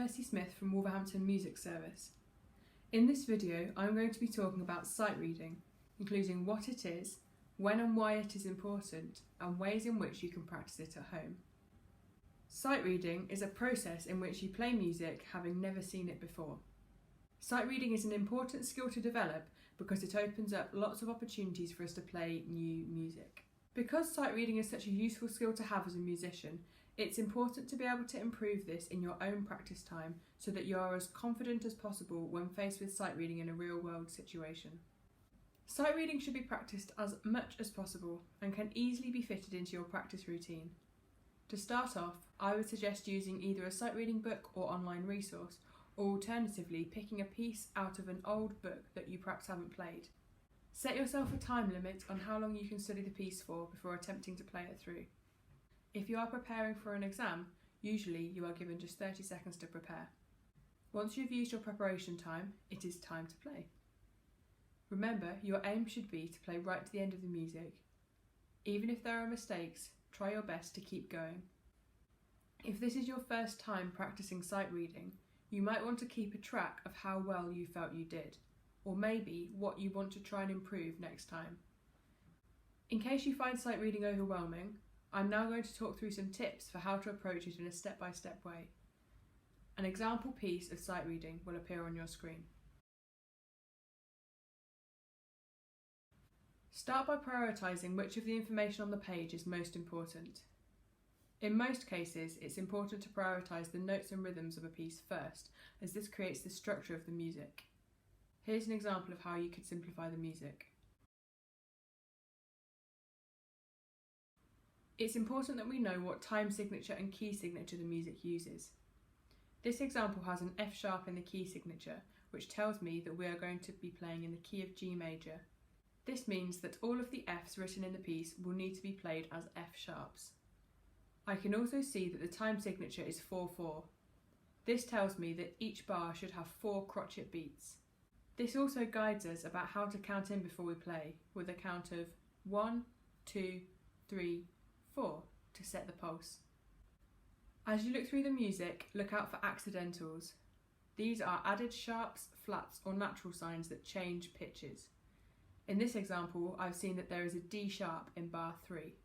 Kirsty Smith from Wolverhampton Music Service. In this video, I'm going to be talking about sight reading, including what it is, when and why it is important, and ways in which you can practice it at home. Sight reading is a process in which you play music having never seen it before. Sight reading is an important skill to develop because it opens up lots of opportunities for us to play new music. Because sight reading is such a useful skill to have as a musician, it's important to be able to improve this in your own practice time so that you are as confident as possible when faced with sight reading in a real-world situation. Sight reading should be practiced as much as possible and can easily be fitted into your practice routine. To start off, I would suggest using either a sight reading book or online resource, or alternatively picking a piece out of an old book that you perhaps haven't played. Set yourself a time limit on how long you can study the piece for before attempting to play it through. If you are preparing for an exam, usually you are given just 30 seconds to prepare. Once you've used your preparation time, it is time to play. Remember, your aim should be to play right to the end of the music. Even if there are mistakes, try your best to keep going. If this is your first time practicing sight reading, you might want to keep a track of how well you felt you did, or maybe what you want to try and improve next time. In case you find sight reading overwhelming, I'm now going to talk through some tips for how to approach it in a step-by-step way. An example piece of sight reading will appear on your screen. Start by prioritising which of the information on the page is most important. In most cases, it's important to prioritise the notes and rhythms of a piece first, as this creates the structure of the music. Here's an example of how you could simplify the music. It's important that we know what time signature and key signature the music uses. This example has an F sharp in the key signature, which tells me that we are going to be playing in the key of G major. This means that all of the Fs written in the piece will need to be played as F sharps. I can also see that the time signature is 4/4. This tells me that each bar should have 4 crotchet beats. This also guides us about how to count in before we play, with a count of 1, 2, 3, 4 to set the pulse. As you look through the music, look out for accidentals. These are added sharps, flats or natural signs that change pitches. In this example, I've seen that there is a D sharp in bar 3.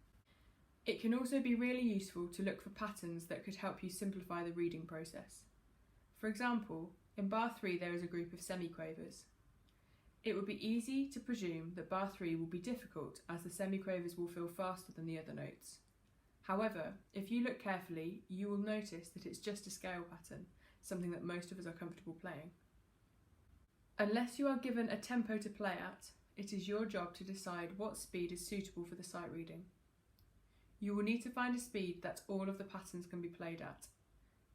It can also be really useful to look for patterns that could help you simplify the reading process. For example, in bar 3 there is a group of semiquavers. It would be easy to presume that bar 3 will be difficult as the semiquavers will feel faster than the other notes. However, if you look carefully, you will notice that it's just a scale pattern, something that most of us are comfortable playing. Unless you are given a tempo to play at, it is your job to decide what speed is suitable for the sight reading. You will need to find a speed that all of the patterns can be played at.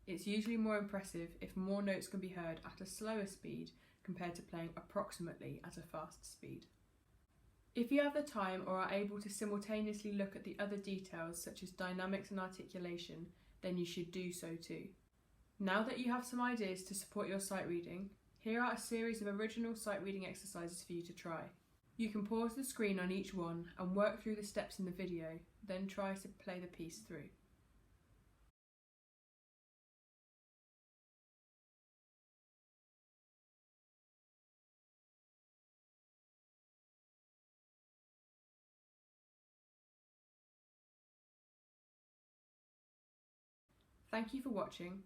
It's usually more impressive if more notes can be heard at a slower speed compared to playing approximately at a fast speed. If you have the time or are able to simultaneously look at the other details such as dynamics and articulation, then you should do so too. Now that you have some ideas to support your sight reading, here are a series of original sight reading exercises for you to try. You can pause the screen on each one and work through the steps in the video, then try to play the piece through. Thank you for watching.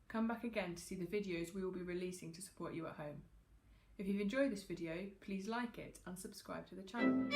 Come back again to see the videos we will be releasing to support you at home. If you've enjoyed this video, please like it and subscribe to the channel.